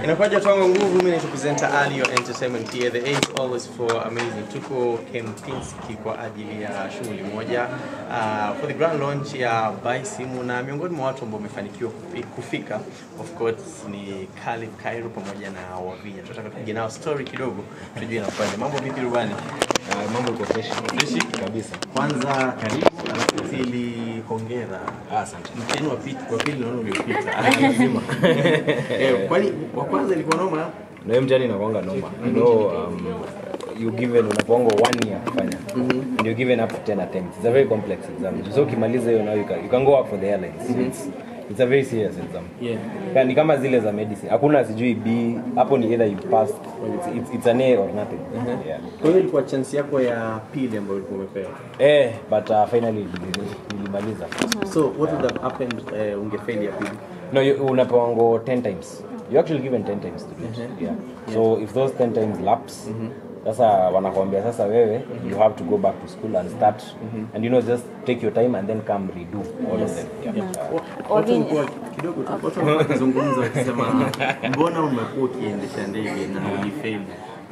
Inakuja Tongo Nguvu, mimi ni presenter Ali your entertainment here. The aim is always for amazing. Tuko Kempinski kwa ajili ya shughuli moja for the grand launch ya Buy Simu, na miongoni mwa watu ambao wamefanikiwa kufika of course ni Khalif, Kairo pamoja na Wavinya. Tunataka tupige nao story kidogo tujue inakuwaje. Mambo vipi rubani? Mambo iko fresh kabisa. Kwanza karibu, alafu pili hongera. Asante. Mteni wa pili naona umepita. Lazima. Kwani wa kwanza ilikuwa noma? Ndio mjani inakuanga noma. No, you given unapongo 1 year kufanya. And you given up to 10 attempts. It's a very complex exam. So ukimaliza hiyo now you can go up for the airlines. It's a very serious exam. Yeah. Ni kama zile za medicine. Hakuna sijui B, hapo ni either you pass or it's an A or nothing. Yeah. Kwa hiyo ilikuwa chance yako ya pili ambayo ulikuwa umepewa. But finally nilimaliza. So what would have happened ungefail ya pili? No, unapewa 10 times. You actually given 10 times to do it. Yeah. So if those 10 times lapse, sasa wanakuambia sasa wewe you have to go back to school and start and just take your time and then come redo all of them. Kidogo watu wakizungumza wakisema mbona umekuwa ukiendesha ndege na ulifail?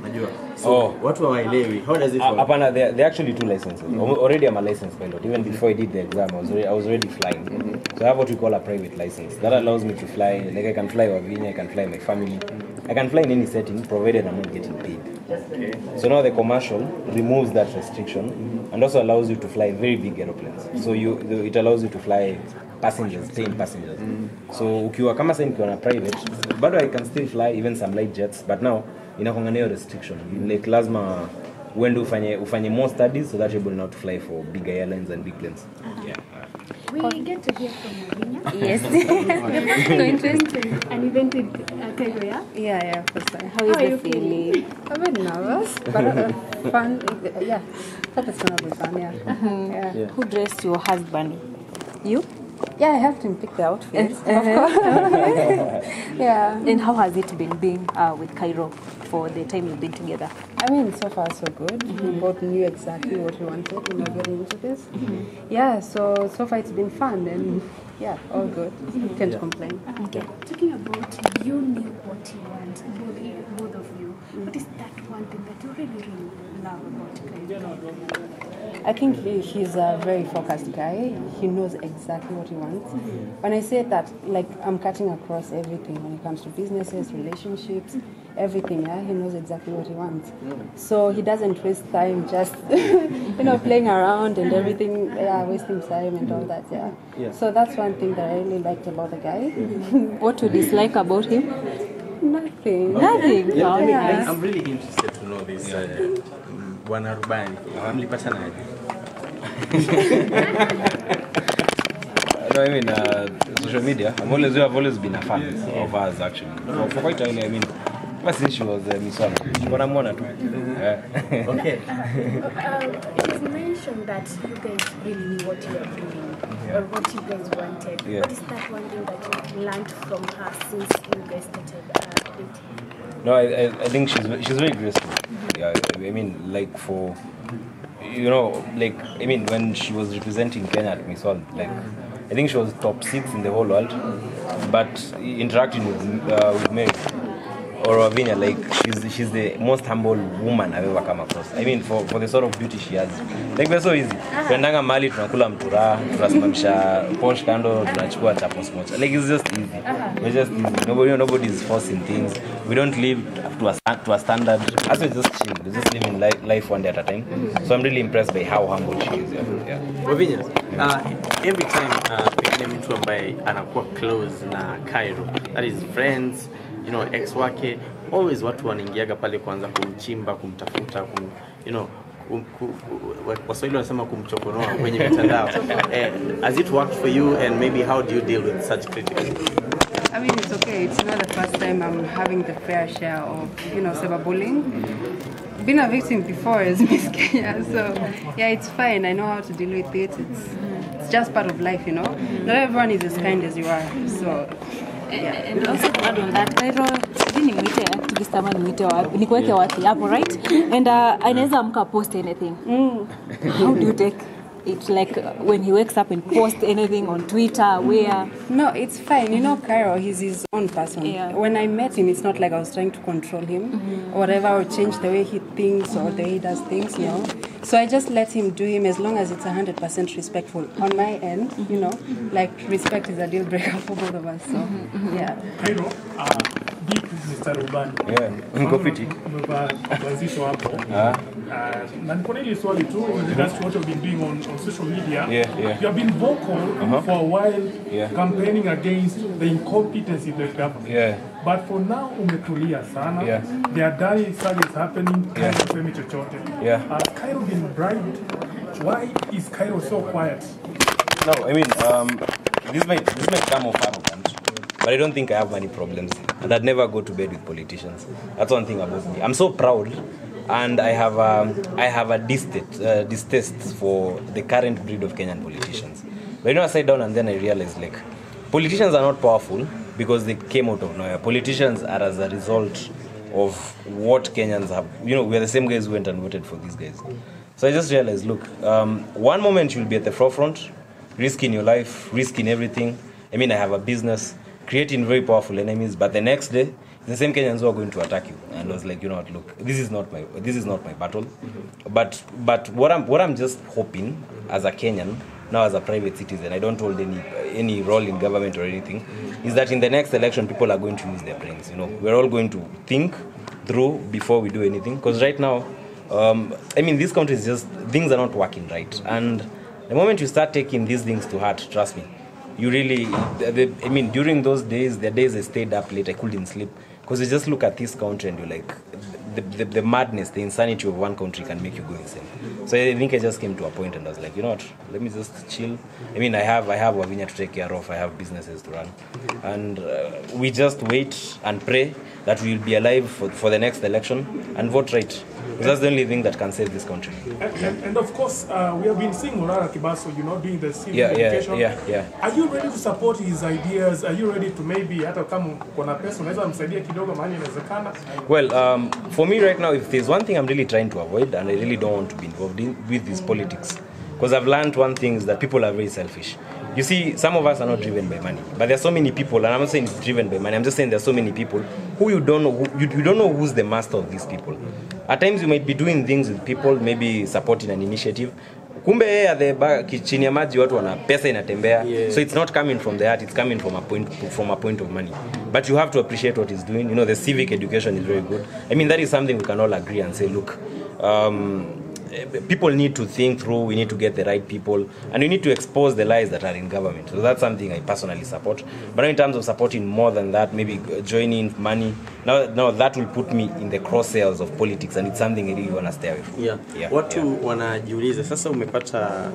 Najua. So watu hawaelewi. How does it work? Hapana, there actually 2 licenses. Already I'm a licensed pilot. Even before I did the exam, I was already flying. So I have what we call a private license. That allows me to fly. Like I can fly Wavinya, I can fly my family. I can fly in any setting provided I'm not getting paid. Okay. So now the commercial removes that restriction and also allows you to fly very big aeroplanes. So it allows you to fly passengers, 10 passengers. So ukiwa kama sasa nikiwa na private, but I can still fly even some light jets, but now inakonganeo restriction. Like lazima uende ufanye more studies so that you're able now to fly for bigger airlines and big planes. Yeah. We get to hear from Wavinya. Yes. So interesting. An event with Kairo, yeah? Yeah, first time. How is the feeling? A bit nervous, but fun. Yeah, thought it's gonna be fun. Yeah. Who dressed your husband? You? Yeah, I helped him pick the outfits. Of course. Yeah. And how has it been being with Kairo for the time you've been together? I mean, so far so good. We both knew exactly what we wanted when we were getting into this. Yeah, so far it's been fun and yeah, all good. Can't complain. Okay. Talking about you knew what you want, both of you. What is that one thing that you really love about Kairo? I think he's a very focused guy. He knows exactly what he wants. When I say that, like, I'm cutting across everything when it comes to businesses, relationships, everything. Yeah, he knows exactly what he wants. So he doesn't waste time just, playing around and everything. Yeah, wasting time and all that. Yeah. So that's one thing that I really liked about the guy. What you dislike about him? Nothing. Nothing. Yeah. I'm really interested to know this. Bwana Rubani, mlipata naje? No, I mean, social media. I've always been a fan of ours actually. For quite a while, I mean, ever since she was Miss World, wanamwona tu. Okay. It is mentioned that you guys really knew what you were doing or what you guys wanted. Yeah. What is that one thing that you learned from her since you guys started dating? No, I think she's very graceful. Yeah, I mean, like for, when she was representing Kenya at Miss World, I think she was top 6 in the whole world, but interacting with Mary or Wavinya, she's the most humble woman I've ever come across. I mean, for the sort of beauty she has, we're so easy. Tuendanga mali tunakula mtura, tunasimamisha Porsche kando, tunachukua chapos mocha. It's just easy. We're just easy. Nobody is forcing things. We don't live to a standard. As we're just chill. We're just living life one day at a time. So I'm really impressed by how humble she is. Yeah. Wavinya, every time pekine mtu ambaye anakuwa close na Kairo, that is friends, ex wake, always watu wanaingiaga pale kwanza kumchimba, kumtafuta, Waswahili wanasema kumchokonoa kwenye mitandao. Has it worked for you, and maybe how do you deal with such critics? I mean, it's okay. It's not the first time I'm having the fair share of, cyberbullying. Been a victim before as Miss Kenya, so yeah, it's fine. I know how to deal with it. It's just part of life, Not everyone is as kind as you are, so. Yeah. And also to add on that, Kairo, sijui nimwite activist ama nimwite wapi, nikuweke wapi hapo, right? And anaweza amka post anything. How do you take it like when he wakes up and posts anything on Twitter, where? No, it's fine. You know, Kairo, he's his own person. Yeah. When I met him, it's not like I was trying to control him or whatever, or change the way he thinks or the way he does things, no. So I just let him do him as long as it's 100% respectful. On my end, you know, like respect is a deal breaker for both of us. So, yeah. Kairo, deep Mr. Rubani. Yeah, go pretty. Umebazishwa hapo. Na niko na ile swali tu in regards to what you've been doing on social media. Yeah. You have been vocal for a while campaigning against the incompetency of the government. Yeah. But for now umetulia sana. Yeah. There are dirty studies happening. Kairo hasemi chochote. Yeah. Has Kairo been bribed? Why is Kairo so quiet? No, I mean, this might come off arrogant, but I don't think I have many problems, and I'd never go to bed with politicians. That's one thing about me. I'm so proud, and I have a distaste for the current breed of Kenyan politicians. But you know, I sat down and then I realized, like, politicians are not powerful because they came out of nowhere. Politicians are as a result of what Kenyans have. You know, we are the same guys who went and voted for these guys. So I just realized, look, one moment you'll be at the forefront, risking your life, risking everything. I mean, I have a business, creating very powerful enemies, but the next day, the same Kenyans who are going to attack you. And I was like, you know what, look, this is not my battle. But what I'm just hoping as a Kenyan, now as a private citizen, I don't hold any role in government or anything, is that in the next election, people are going to use their brains. You know, we're all going to think through before we do anything. Because right now, I mean, this country is just, things are not working right. And the moment you start taking these things to heart, trust me, you really, I mean, during those days, the days I stayed up late, I couldn't sleep. Because you just look at this country and you're like, the madness, the insanity of one country can make you go insane. So I think I just came to a point and I was like, you know what, let me just chill. I mean, I have Wavinya to take care of, I have businesses to run. And we just wait and pray that we will be alive for the next election and vote right. Because that's the only thing that can save this country. And of course, we have been seeing Morara Kibaso, you know, doing the civic education. Yeah. Are you ready to support his ideas? Are you ready to maybe, hata kama kuna pesa unaweza msaidia kidogo mahali inawezekana? Well, for me right now, if there's one thing I'm really trying to avoid, and I really don't want to be involved with this politics, because I've learned one thing is that people are very selfish. You see, some of us are not driven by money, but there are so many people, and I'm not saying it's driven by money, I'm just saying there are so many people who you don't know, you don't know who's the master of these people. At times you might be doing things with people, maybe supporting an initiative. Kumbe at the chini ya maji watu wana pesa inatembea. So it's not coming from the heart, it's coming from a point of money. But you have to appreciate what he's doing. You know, the civic education is very good. I mean, that is something we can all agree and say, look, people need to think through, we need to get the right people, and we need to expose the lies that are in government. So that's something I personally support. But in terms of supporting more than that, maybe joining money, now that will put me in the crosshairs of politics, and it's something I really want to stay away from. Watu wanajiuliza sasa umepata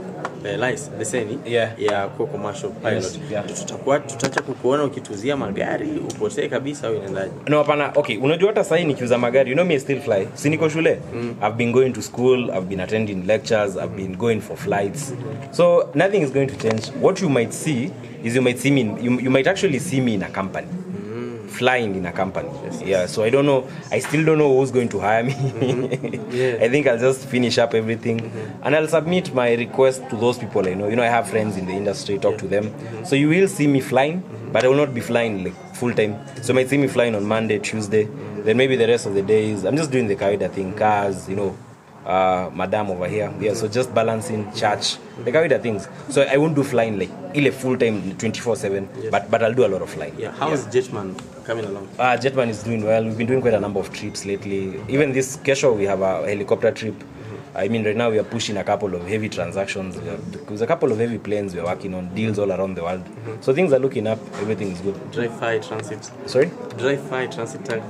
leseni ya kuwa commercial pilot. Tutaacha kukuona ukituzia magari upotee kabisa au inaendaje? No, hapana. Okay, unajua hata sasa nikiuza magari, you know me, I still fly. Si niko shule. I've been going to school, I've been attending lectures, I've been going for flights. So nothing is going to change. What you might see is you might actually see me in a company. Flying in a company. Yeah, so I don't know, I still don't know who's going to hire me. I think I'll just finish up everything and I'll submit my request to those people I know. You know, I have friends in the industry, talk to them. So you will see me flying, but I will not be flying like full time. So you might see me flying on Monday, Tuesday, then maybe the rest of the days I'm just doing the kawaida thing, cars, you know, madam over here. Yeah, so just balancing church, the kawaida things. So I won't do flying like ile full time 24/7, but I'll do a lot of flying. How is Jetman coming along? Jetman is doing well. We've been doing quite a number of trips lately. Even this Kairo, we have a helicopter trip. I mean, right now we are pushing a couple of heavy transactions. There's a couple of heavy planes we're working on, deals all around the world. So things are looking up. Everything is good. Drive-fi transit. Sorry? Drive-fi transit tag.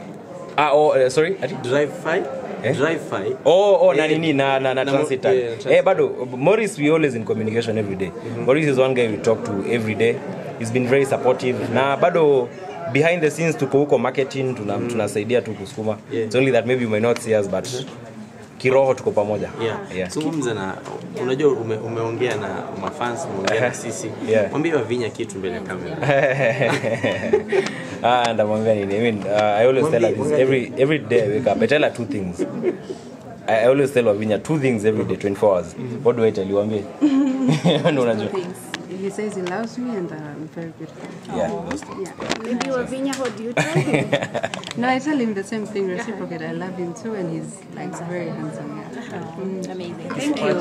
Sorry? Drive-fi? Drive-fi. Na transit tag. Bado, Maurice, we always in communication every day. Maurice is one guy we talk to every day. He's been very supportive. Na bado, behind the scenes tuko huko marketing, tunasaidia tu kusukuma. It's only that maybe you might not see us, but kiroho tuko pamoja. Zungumza na, unajua umeongea na mafans, umeongea na sisi. Mwambie Wavinya kitu mbele ya kamera. Ndamwambia nini? I mean, I always tell her this every day I wake up. I tell her two things. I always tell Wavinya 2 things every day, 24 hours. What do I tell you, Ambe? He says he loves me and I'm very beautiful. Yeah. Maybe Wavinya, what do you tell him? No, I tell him the same thing, reciprocate. I love him too, and he's like very handsome. Yeah. Amazing. Thank you.